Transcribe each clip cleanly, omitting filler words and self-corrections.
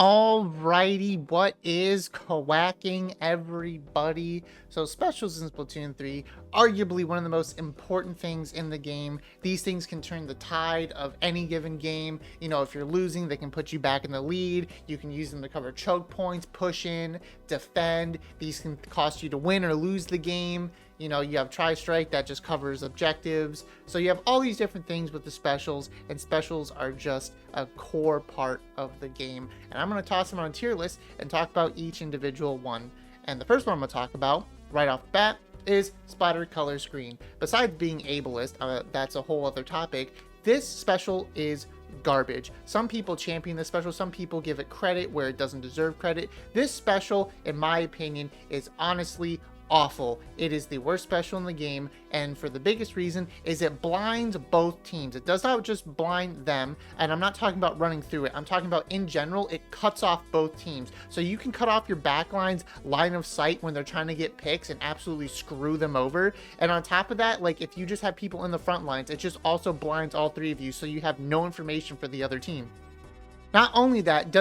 Alrighty, what is quacking, everybody? So specials in Splatoon 3, arguably one of the most important things in the game. These things can turn the tide of any given game. You know, if you're losing, they can put you back in the lead. You can use them to cover choke points, push in, defend. These can cost you to win or lose the game. You know, you have Tri-Strike that just covers objectives. So you have all these different things with the specials, and specials are just a core part of the game. And I'm going to toss them on a tier list and talk about each individual one. And the first one I'm going to talk about right off the bat is Splattered Color Screen. Besides being ableist, that's a whole other topic. This special is garbage. Some people champion this special, some people give it credit where it doesn't deserve credit. This special, in my opinion, is honestly awful. It is the worst special in the game, and for the biggest reason is it blinds both teams. It does not just blind them, and I'm not talking about running through it. I'm talking about in general, it cuts off both teams. So you can cut off your backline's line of sight when they're trying to get picks and absolutely screw them over. And on top of that, like if you just have people in the front lines, it just also blinds all three of you, so you have no information for the other team. Not only that,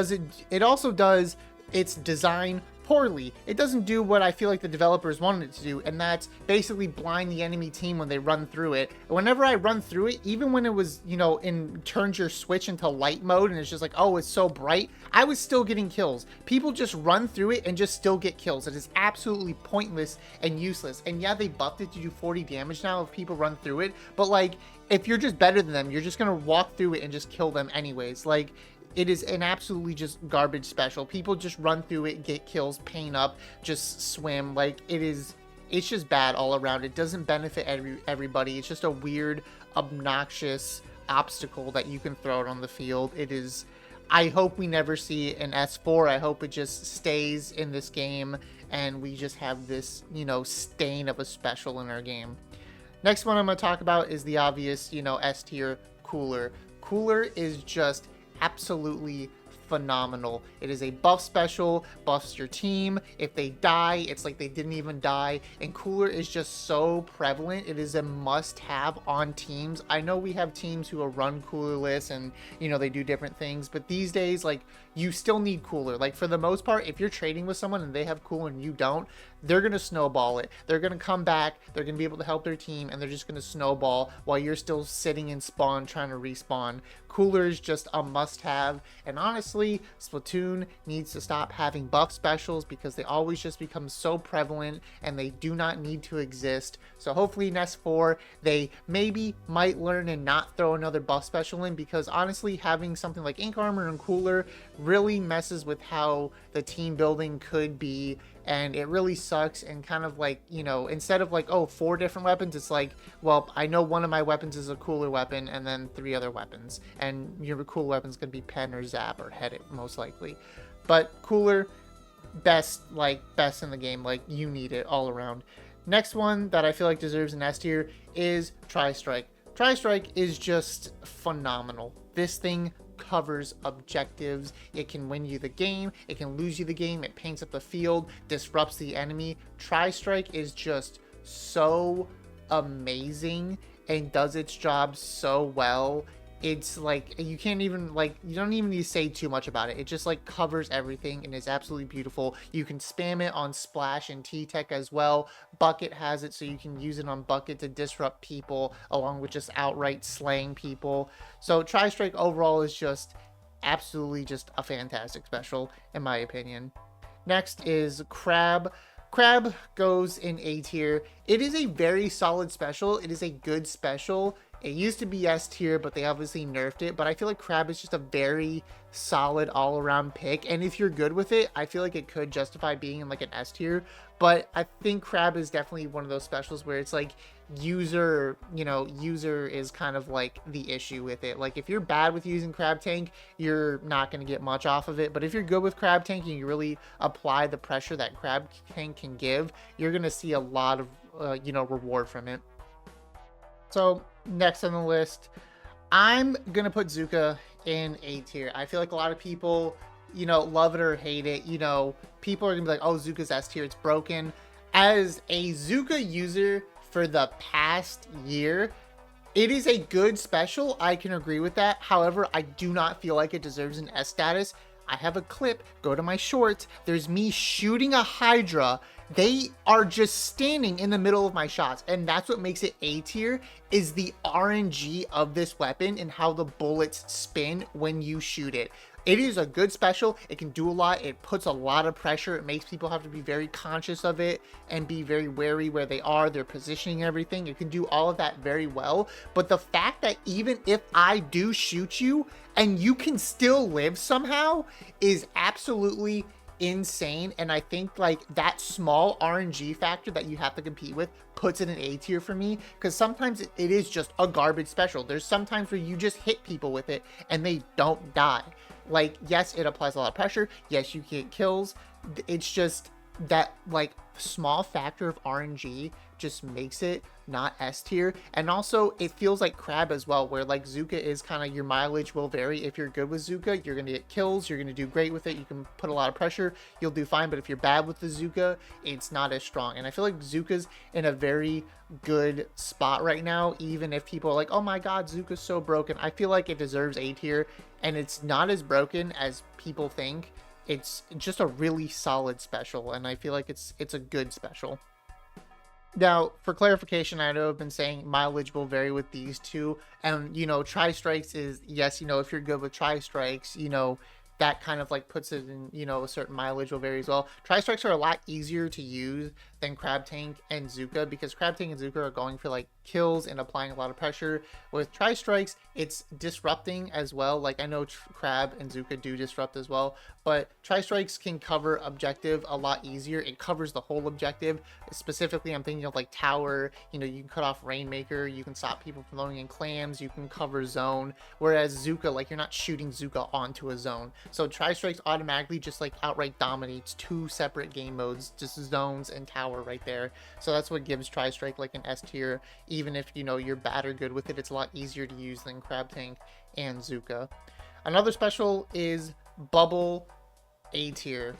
it also does its design poorly. It doesn't do what I feel like the developers wanted it to do, and that's basically blind the enemy team when they run through it. Whenever I run through it, even when it was, you know, turns your switch into light mode and it's just like, oh, it's so bright, I was still getting kills. People just run through it and just still get kills. It is absolutely pointless and useless. And yeah, they buffed it to do 40 damage now if people run through it, but like, if you're just better than them, you're just gonna walk through it and just kill them anyways. Like, it is an absolutely just garbage special. People just run through it, get kills, paint up, just swim. Like, it's just bad all around. It doesn't benefit everybody. It's just a weird, obnoxious obstacle that you can throw out on the field. It is, I hope we never see an S4. I hope it just stays in this game and we just have this, you know, stain of a special in our game. Next one I'm going to talk about is the obvious, you know, S tier, Cooler. Cooler is just absolutely phenomenal. It is a buff special, buffs your team. If they die, it's like they didn't even die. And Cooler is just so prevalent. It is a must-have on teams. I know we have teams who are run Coolerless and, you know, they do different things, but these days, like, you still need Cooler. Like, for the most part, if you're trading with someone and they have Cooler and you don't, they're going to snowball it. They're going to come back, they're going to be able to help their team, and they're just going to snowball while you're still sitting in spawn trying to respawn. Cooler is just a must-have, and honestly, Splatoon needs to stop having buff specials because they always just become so prevalent and they do not need to exist. So hopefully in S4, they might learn and not throw another buff special in, because honestly, having something like Ink Armor and Cooler really messes with how the team building could be, and it really sucks. And kind of like, you know, instead of like, oh, 4 different weapons, it's like, well, I know one of my weapons is a Cooler weapon and then 3 other weapons, and your Cooler weapon's gonna be Pen or Zap or Head it most likely. But Cooler, best in the game. Like, you need it all around. Next one that I feel like deserves an S tier is Tri-Strike. Tri-Strike is just phenomenal. This thing covers objectives. It can win you the game, it can lose you the game, it paints up the field, disrupts the enemy. Tri-Strike is just so amazing and does its job so well. It's like, you can't even, like, you don't even need to say too much about it. It just like covers everything and is absolutely beautiful. You can spam it on Splash and T-Tech as well. Bucket has it, so you can use it on Bucket to disrupt people along with just outright slaying people. So Tri-Strike overall is just absolutely just a fantastic special in my opinion. Next is Crab. Crab goes in A tier. It is a very solid special. It is a good special. It used to be S tier, but they obviously nerfed it. But I feel like Crab is just a very solid all-around pick. And if you're good with it, I feel like it could justify being in like an S tier. But I think Crab is definitely one of those specials where it's like user is kind of like the issue with it. Like, if you're bad with using Crab Tank, you're not going to get much off of it. But if you're good with Crab Tank and you really apply the pressure that Crab Tank can give, you're going to see a lot of, reward from it. So next on the list, I'm going to put Zuka in A tier. I feel like a lot of people, you know, love it or hate it. You know, people are going to be like, oh, Zuka's S tier, it's broken. As a Zuka user for the past year, it is a good special. I can agree with that. However, I do not feel like it deserves an S status. I have a clip, go to my shorts, there's me shooting a Hydra. They are just standing in the middle of my shots, and that's what makes it A tier, is the RNG of this weapon and how the bullets spin when you shoot it. It is a good special. It can do a lot. It puts a lot of pressure. It makes people have to be very conscious of it and be very wary where they are, their positioning, everything. It can do all of that very well. But the fact that even if I do shoot you and you can still live somehow is absolutely insane. And I think like that small RNG factor that you have to compete with puts it in A tier for me, because sometimes it is just a garbage special. There's sometimes where you just hit people with it and they don't die. Like, yes, it applies a lot of pressure. Yes, you get kills. It's just that like small factor of RNG just makes it not S tier. And also it feels like Crab as well, where like Zuka is kind of, your mileage will vary. If you're good with Zuka, you're going to get kills, you're going to do great with it, you can put a lot of pressure, you'll do fine. But if you're bad with the Zuka, it's not as strong. And I feel like Zuka's in a very good spot right now, even if people are like, oh my god, Zuka's so broken. I feel like it deserves A tier, and it's not as broken as people think. It's just a really solid special, and I feel like it's a good special. Now, for clarification, I know I've been saying mileage will vary with these two, and you know, tri-strikes is, yes, you know, if you're good with tri-strikes, you know, that kind of like puts it in, you know, a certain mileage will vary as well. Tri-strikes are a lot easier to use than Crab Tank and Zuka, because Crab Tank and Zuka are going for like kills and applying a lot of pressure. With tri-strikes, it's disrupting as well. Like, I know Crab and Zuka do disrupt as well, but tri-strikes can cover objective a lot easier. It covers the whole objective. Specifically, I'm thinking of like tower, you know, you can cut off Rainmaker, you can stop people from loading in clams, you can cover zone, whereas Zuka, like, you're not shooting Zuka onto a zone. So tri-strikes automatically just like outright dominates two separate game modes, just zones and tower right there. So that's what gives tri-strike like an S tier. Even if, you know, you're bad or good with it, it's a lot easier to use than Crab Tank and Zuka. Another special is Bubble, A tier.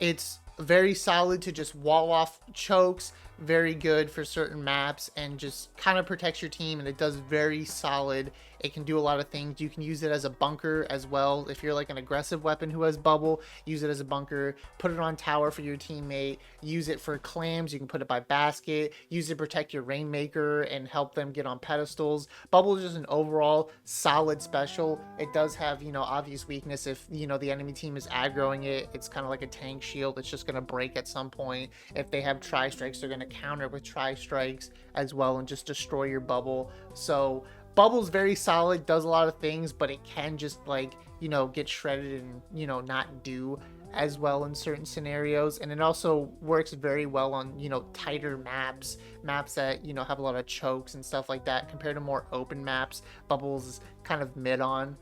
It's very solid to just wall off chokes, very good for certain maps, and just kind of protects your team, and it does very solid. It can do a lot of things. You can use it as a bunker as well. If you're like an aggressive weapon who has bubble, use it as a bunker. Put it on tower for your teammate. Use it for clams. You can put it by basket. Use it to protect your Rainmaker and help them get on pedestals. Bubble is just an overall solid special. It does have, you know, obvious weakness. If, you know, the enemy team is aggroing it, it's kind of like a tank shield. It's just going to break at some point. If they have tri-strikes, they're going to counter with tri-strikes as well and just destroy your bubble. So Bubble's very solid, does a lot of things, but it can just like, you know, get shredded and, you know, not do as well in certain scenarios. And it also works very well on, you know, tighter maps that, you know, have a lot of chokes and stuff like that, compared to more open maps. Bubble's kind of mid on.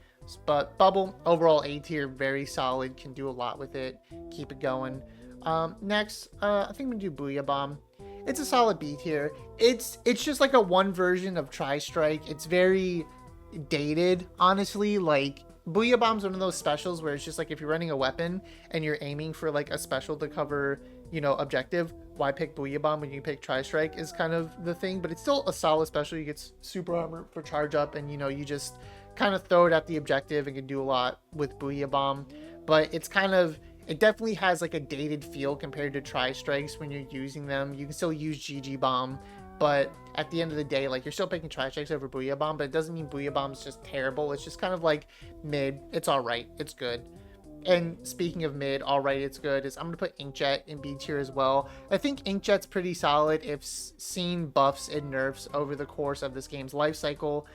But Bubble, overall A tier, very solid, can do a lot with it. Keep it going. Next, I think we do Booyah Bomb. It's a solid B tier. It's just like a one version of Tri-Strike. It's very dated, honestly. Like, Booyah Bomb's one of those specials where it's just like, if you're running a weapon and you're aiming for like a special to cover, you know, objective, why pick Booyah Bomb when you pick Tri-Strike is kind of the thing. But it's still a solid special. You get super armor for charge up, and, you know, you just kind of throw it at the objective and can do a lot with Booyah Bomb. But it's kind of, it definitely has like a dated feel compared to Tri-Strikes when you're using them. You can still use GG Bomb, but at the end of the day, like, you're still picking Tri-Strikes over Booyah Bomb, but it doesn't mean Booyah Bomb's just terrible. It's just kind of like mid. It's alright. It's good. And speaking of mid, alright, it's good, is I'm going to put Inkjet in B tier as well. I think Inkjet's pretty solid if seen buffs and nerfs over the course of this game's life cycle.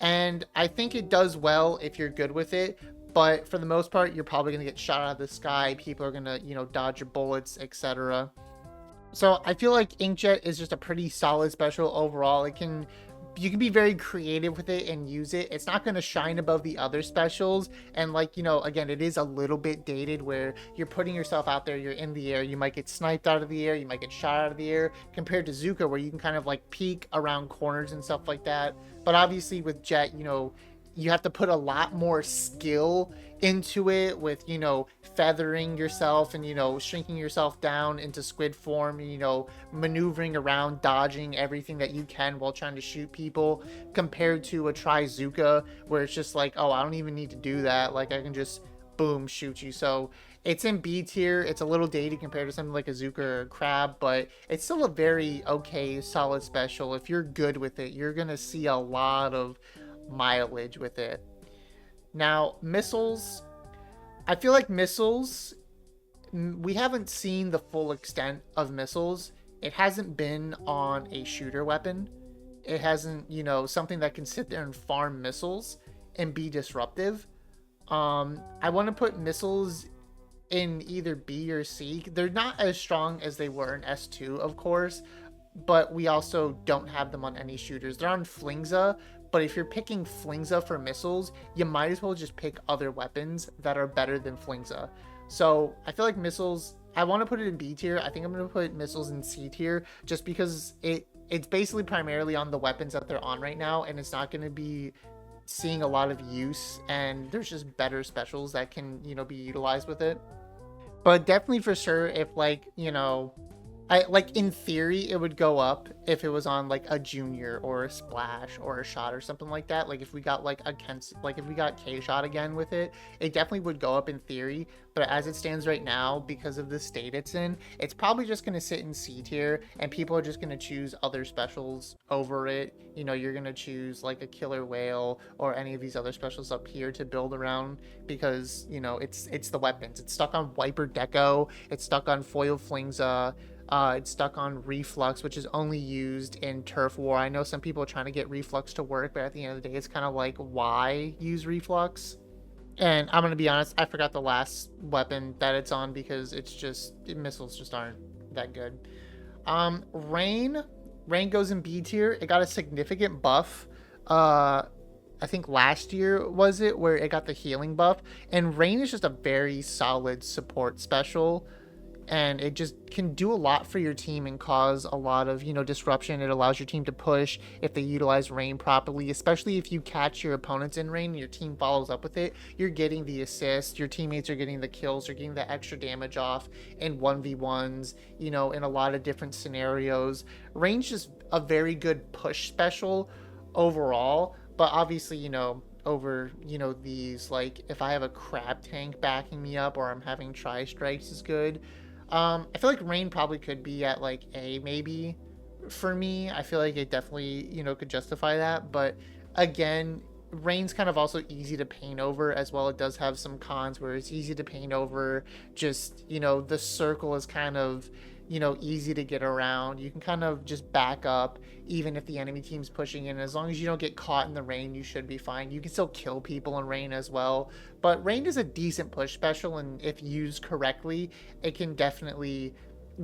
And I think it does well if you're good with it. But for the most part, you're probably going to get shot out of the sky. People are going to, you know, dodge your bullets, etc. So I feel like Inkjet is just a pretty solid special overall. You can be very creative with it and use it. It's not going to shine above the other specials. And like, you know, again, it is a little bit dated where you're putting yourself out there, you're in the air, you might get sniped out of the air, you might get shot out of the air, compared to Zuka where you can kind of like peek around corners and stuff like that. But obviously with Jet, you know, you have to put a lot more skill into it with, you know, feathering yourself and, you know, shrinking yourself down into squid form, you know, maneuvering around, dodging everything that you can while trying to shoot people, compared to a Tri-Zuka where it's just like, oh, I don't even need to do that. Like, I can just boom, shoot you. So it's in B tier. It's a little dated compared to something like a Zuka or a Crab, but it's still a very okay, solid special. If you're good with it, you're gonna see a lot of mileage with it. Now, missiles. I feel like missiles, we haven't seen the full extent of missiles. It hasn't been on a shooter weapon. It hasn't, something that can sit there and farm missiles and be disruptive. I want to put missiles in either B or C. They're not as strong as they were in S2, of course, but we also don't have them on any shooters. They're on Flingza, but if you're picking Flingza for missiles, you might as well just pick other weapons that are better than Flingza. So I feel like missiles, I want to put it in B tier. I think I'm going to put missiles in C tier just because it's basically primarily on the weapons that they're on right now, and it's not going to be seeing a lot of use, and there's just better specials that can, be utilized with it. But definitely for sure, if I like in theory it would go up if it was on like a junior or a splash or a shot or something like that. Like if we got if we got K shot again with it, it definitely would go up in theory. But as it stands right now, because of the state it's in, it's probably just gonna sit in C tier, and people are just gonna choose other specials over it. You're gonna choose like a killer whale or any of these other specials up here to build around because it's the weapons. It's stuck on Wiper Deco. It's stuck on Foil Flingza. It's stuck on Reflux, which is only used in Turf War. I know some people are trying to get Reflux to work, but at the end of the day, it's kind of like, why use Reflux? And I'm going to be honest, I forgot the last weapon that it's on because missiles just aren't that good. Rain. Rain goes in B tier. It got a significant buff. I think last year was it, where it got the healing buff. And Rain is just a very solid support special, and it just can do a lot for your team and cause a lot of disruption. It allows your team to push if they utilize Rain properly, especially if you catch your opponents in Rain and your team follows up with it. You're getting the assist, your teammates are getting the kills, you're getting the extra damage off in 1v1s, in a lot of different scenarios. Rain's just a very good push special overall, but obviously over these, like if I have a crab tank backing me up or I'm having tri strikes is good. I feel like Rain probably could be at like A maybe for me. I feel like it definitely could justify that, but again, Rain's kind of also easy to paint over as well. It does have some cons where it's easy to paint over. Just the circle is kind of easy to get around. You can kind of just back up even if the enemy team's pushing in. As long as you don't get caught in the Rain, you should be fine. You can still kill people in Rain as well. But Rain is a decent push special, and if used correctly, it can definitely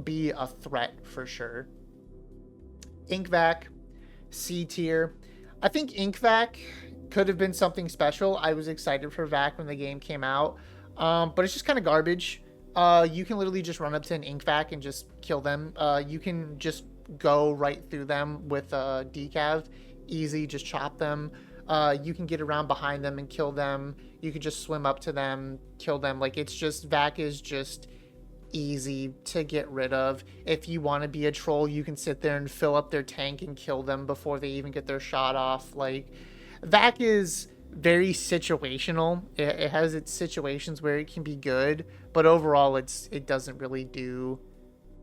be a threat for sure. Inkvac, C tier. I think Inkvac could have been something special. I was excited for Vac when the game came out, but it's just kind of garbage. You can literally just run up to an Inkvac and just kill them. You can just go right through them with decav. Easy, just chop them. You can get around behind them and kill them. You can just swim up to them, kill them. Like, it's just, Vac is just easy to get rid of. If you want to be a troll, you can sit there and fill up their tank and kill them before they even get their shot off. Like, Vac is very situational. It has its situations where it can be good, but overall it doesn't really do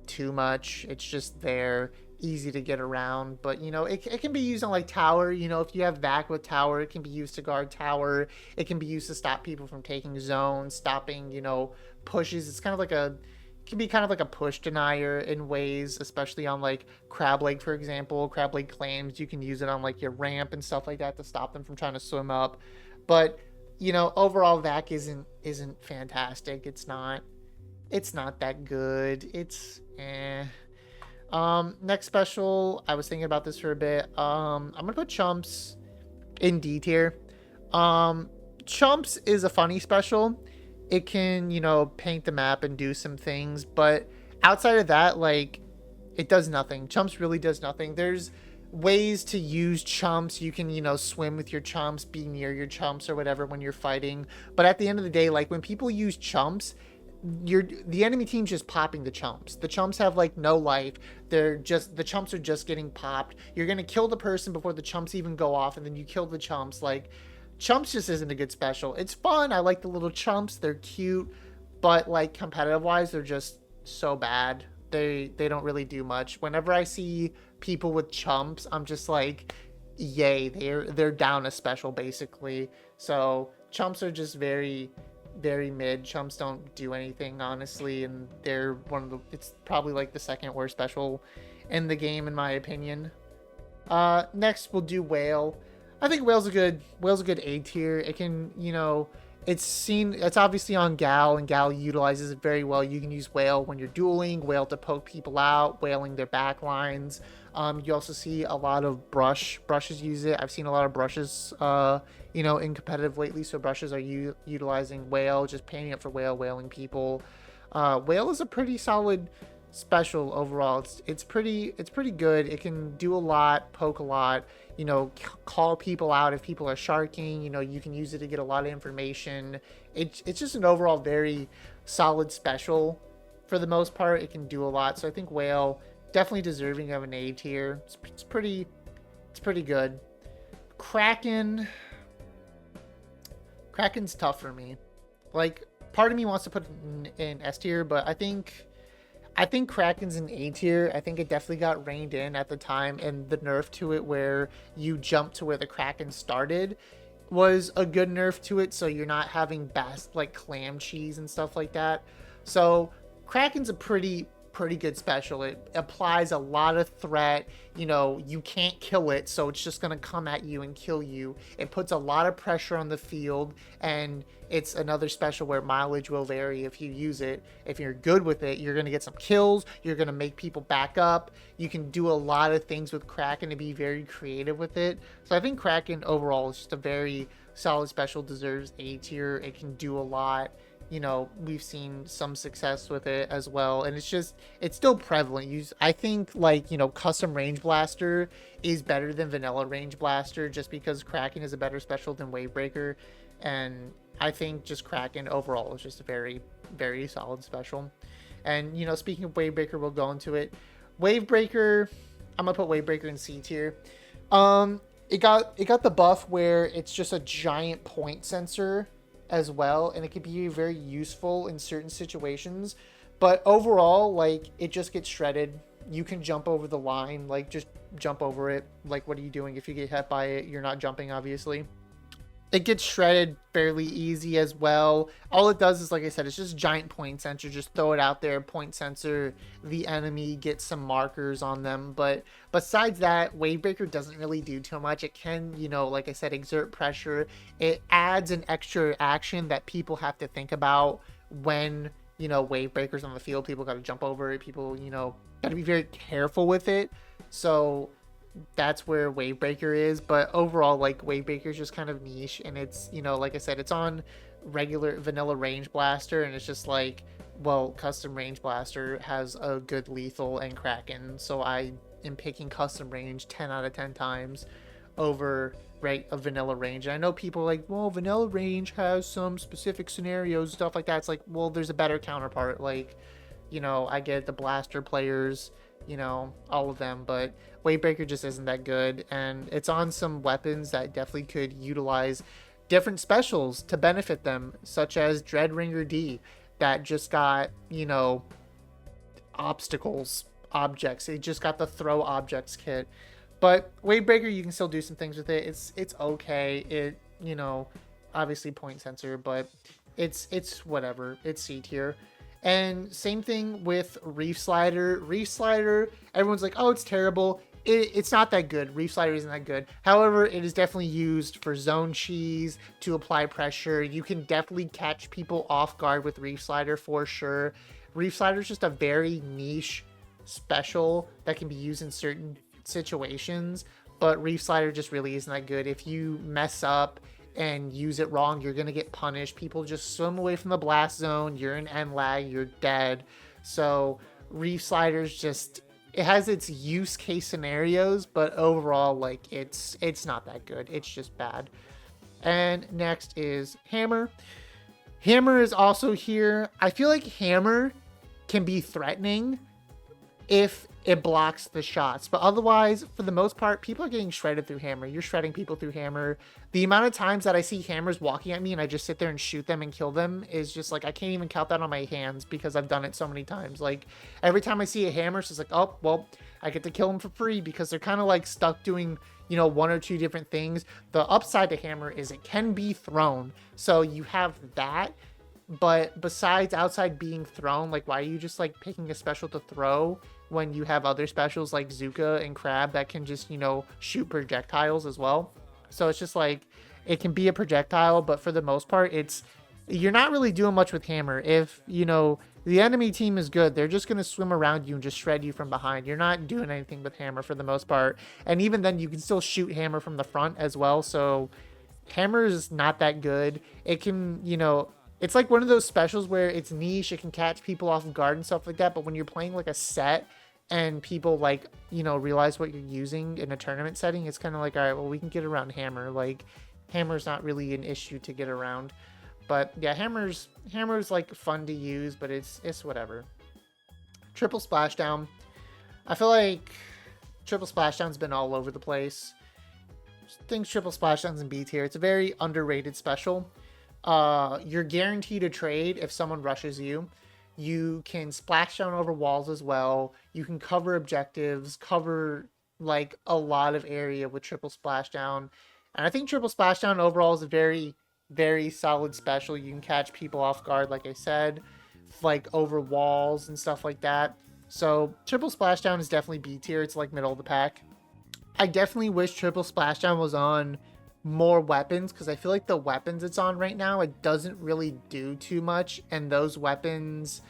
too much. It's just there, easy to get around. But it can be used on like tower. If you have Vac with tower, it can be used to guard tower. It can be used to stop people from taking zones, stopping pushes. It's kind of like can be kind of like a push denier in ways, especially on like crab leg, for example. Crab leg claims, you can use it on like your ramp and stuff like that to stop them from trying to swim up. But overall, Vac isn't fantastic. It's not that good. It's next special, I was thinking about this for a bit. I'm gonna put Chumps in D tier. Chumps is a funny special. It can, paint the map and do some things, but outside of that, like, it does nothing. Chumps really does nothing. There's ways to use Chumps. You can, swim with your Chumps, be near your Chumps or whatever when you're fighting. But at the end of the day, like, when people use Chumps, the enemy team's just popping the Chumps. The Chumps have like no life. The Chumps are just getting popped. You're gonna kill the person before the Chumps even go off, and then you kill the Chumps. Like, Chumps just isn't a good special. It's fun. I like the little chumps. They're cute, but like competitive wise, they're just so bad. They don't really do much. Whenever I see people with chumps, I'm just like, yay, they're down a special basically. So chumps are just very mid. Chumps don't do anything honestly, and they're one of the. It's probably like the second worst special in the game in my opinion. Next we'll do whale. I think whale's a good A tier. It can, it's obviously on Gal, and Gal utilizes it very well. You can use whale when you're dueling, whale to poke people out, whaling their back lines. You also see a lot of brushes use it. I've seen a lot of brushes in competitive lately, so brushes are utilizing whale, just painting up for whale, whaling people. Whale is a pretty solid special overall. It's pretty good. It can do a lot, poke a lot, call people out if people are sharking. You can use it to get a lot of information. It's just an overall very solid special for the most part. It can do a lot, so I think whale definitely deserving of an A tier. It's pretty good. Kraken's tough for me. Like, part of me wants to put it in S tier, but I think Kraken's an A tier. I think it definitely got reined in at the time, and the nerf to it where you jump to where the Kraken started was a good nerf to it, so you're not having best like clam cheese and stuff like that. So Kraken's a pretty good special. It applies a lot of threat. You can't kill it, so it's just gonna come at you and kill you. It puts a lot of pressure on the field, and it's another special where mileage will vary if you use it. If you're good with it, you're gonna get some kills. You're gonna make people back up. You can do a lot of things with Kraken to be very creative with it. So I think Kraken overall is just a very solid special, deserves A tier. It can do a lot. We've seen some success with it as well, and it's still prevalent. I think custom range blaster is better than vanilla range blaster, just because Kraken is a better special than Wavebreaker, and I think just Kraken overall is just a very, very solid special. And speaking of Wavebreaker, we'll go into it. Wavebreaker, I'm gonna put Wavebreaker in C tier. It got the buff where it's just a giant point sensor as well, and it could be very useful in certain situations, but overall it just gets shredded. You can jump over the line, just jump over it. What are you doing? If you get hit by it, you're not jumping, obviously. It gets shredded fairly easy as well. All it does is, like I said, it's just giant point sensor. Just throw it out there, point sensor the enemy, get some markers on them. But besides that, Wavebreaker doesn't really do too much. It can, like I said, exert pressure. It adds an extra action that people have to think about when, Wavebreaker's on the field. People got to jump over it. People, got to be very careful with it. So that's where Wavebreaker is. But overall, Wavebreaker is just kind of niche, and it's, like I said, it's on regular vanilla range blaster, and it's just custom range blaster has a good lethal and Kraken, so I am picking custom range 10 out of 10 times over a vanilla range. And I know people are like, well, vanilla range has some specific scenarios, stuff like that. It's well, there's a better counterpart. I get the blaster players, all of them, but Wavebreaker just isn't that good, and it's on some weapons that definitely could utilize different specials to benefit them, such as Dreadringer D, that just got, objects. It just got the throw objects kit. But Wavebreaker, you can still do some things with it. It's okay. It, obviously point sensor, but it's whatever. It's C tier. And same thing with Reef Slider. Reef Slider, everyone's like, oh, it's terrible. It's not that good. Reef Slider isn't that good. However, it is definitely used for zone cheese, to apply pressure. You can definitely catch people off guard with Reef Slider for sure. Reef Slider is just a very niche special that can be used in certain situations, but Reef Slider just really isn't that good. If you mess up and use it wrong, you're gonna get punished. People just swim away from the blast zone. You're in end lag, you're dead. So Reef Slider's just, it has its use case scenarios, but overall, it's not that good. It's just bad. And next is Hammer. Hammer is also here. I feel like Hammer can be threatening, if it blocks the shots. But otherwise, for the most part, people are getting shredded through hammer. You're shredding people through hammer. The amount of times that I see hammers walking at me and I just sit there and shoot them and kill them is just like, I can't even count that on my hands because I've done it so many times. Like, every time I see a hammer, it's just like, oh, well, I get to kill them for free because they're kind of like stuck doing, you know, one or two different things. The upside to hammer is it can be thrown. So you have that. But besides outside being thrown, like, why are you just like picking a special to throw when you have other specials like Zuka and Crab that can just, you know, shoot projectiles as well? So it's just like, it can be a projectile, but for the most part, you're not really doing much with hammer. If, you know, the enemy team is good, they're just going to swim around you and just shred you from behind. You're not doing anything with hammer for the most part. And even then, you can still shoot hammer from the front as well. So hammer is not that good. It can, you know, it's like one of those specials where it's niche, it can catch people off guard and stuff like that, but when you're playing like a set and people like, you know, realize what you're using in a tournament setting, it's kind of like, all right, well, we can get around hammer. Like, hammer's not really an issue to get around. But yeah, hammer's like fun to use, but it's whatever. Triple splashdown. I feel like triple splashdown's been all over the place. I think triple splashdown's in B tier. It's a very underrated special. You're guaranteed a trade if someone rushes you. You can splash down over walls as well. You can cover objectives, cover like a lot of area with triple splashdown. And I think triple splashdown overall is a very, very solid special. You can catch people off guard, like I said, like over walls and stuff like that. So triple splashdown is definitely B tier. It's like middle of the pack. I definitely wish triple splashdown was on more weapons because I feel like the weapons it's on right now, it doesn't really do too much, and those weapons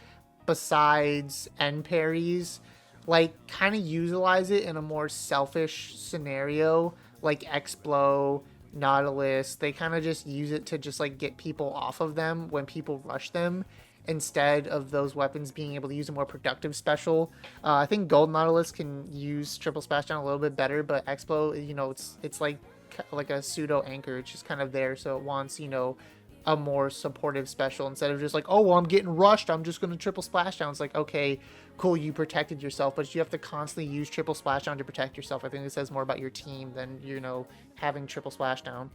besides end parries like kind of utilize it in a more selfish scenario, like Explo, Nautilus. They kind of just use it to just like get people off of them when people rush them instead of those weapons being able to use a more productive special. I think Gold Nautilus can use triple splashdown a little bit better, but Explo, you know, it's like a pseudo anchor. It's just kind of there, so it wants, you know, a more supportive special instead of just like, oh, well, I'm getting rushed, I'm just gonna triple splashdown. It's like, okay, cool, you protected yourself, but you have to constantly use triple splashdown to protect yourself. I think it says more about your team than, you know, having triple splashdown.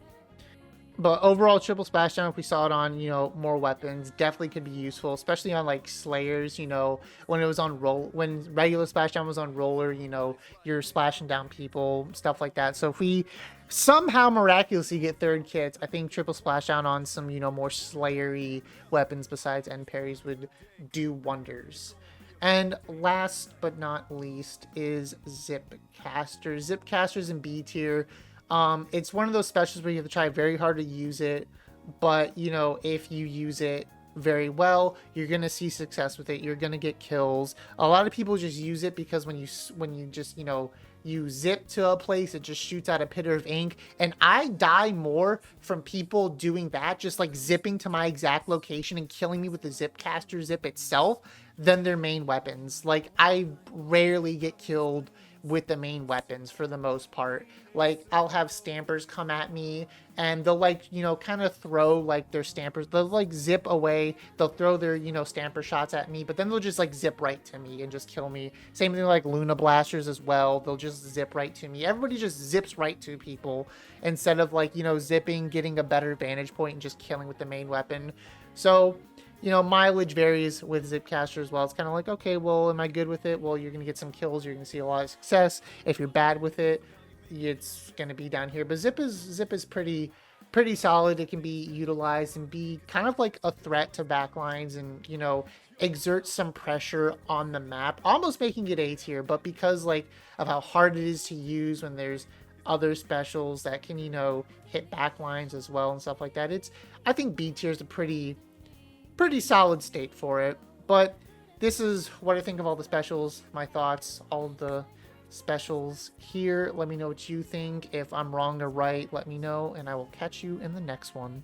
But overall, triple splashdown, if we saw it on, you know, more weapons, definitely could be useful, especially on like Slayers. You know, when it was on when regular splashdown was on roller, you know, you're splashing down people, stuff like that. So if we somehow miraculously get third kits, I think triple splashdown on some, you know, more Slayery weapons besides end parries would do wonders. And last but not least is Zipcaster. Zipcaster's in B tier. It's one of those specials where you have to try very hard to use it, but, you know, if you use it very well, you're going to see success with it. You're going to get kills. A lot of people just use it because when you just, you know, you zip to a place, it just shoots out a pit of ink. And I die more from people doing that, just like zipping to my exact location and killing me with the Zipcaster zip itself, than their main weapons. Like, I rarely get killed with the main weapons for the most part. Like, I'll have stampers come at me and they'll, like, you know, kind of throw like their stampers, they'll like zip away, they'll throw their, you know, stamper shots at me, but then they'll just like zip right to me and just kill me. Same thing like Luna Blasters as well, they'll just zip right to me. Everybody just zips right to people instead of, like, you know, zipping, getting a better vantage point and just killing with the main weapon. So, you know, mileage varies with Zipcaster as well. It's kind of like, okay, well, am I good with it? Well, you're going to get some kills. You're going to see a lot of success. If you're bad with it, it's going to be down here. But Zip is pretty solid. It can be utilized and be kind of like a threat to backlines and, you know, exert some pressure on the map, almost making it A tier. But because, like, of how hard it is to use when there's other specials that can, you know, hit backlines as well and stuff like that, I think B tier is a pretty solid state for it. But this is what I think of all the specials, my thoughts, all of the specials here. Let me know what you think. If I'm wrong or right, let me know, and I will catch you in the next one.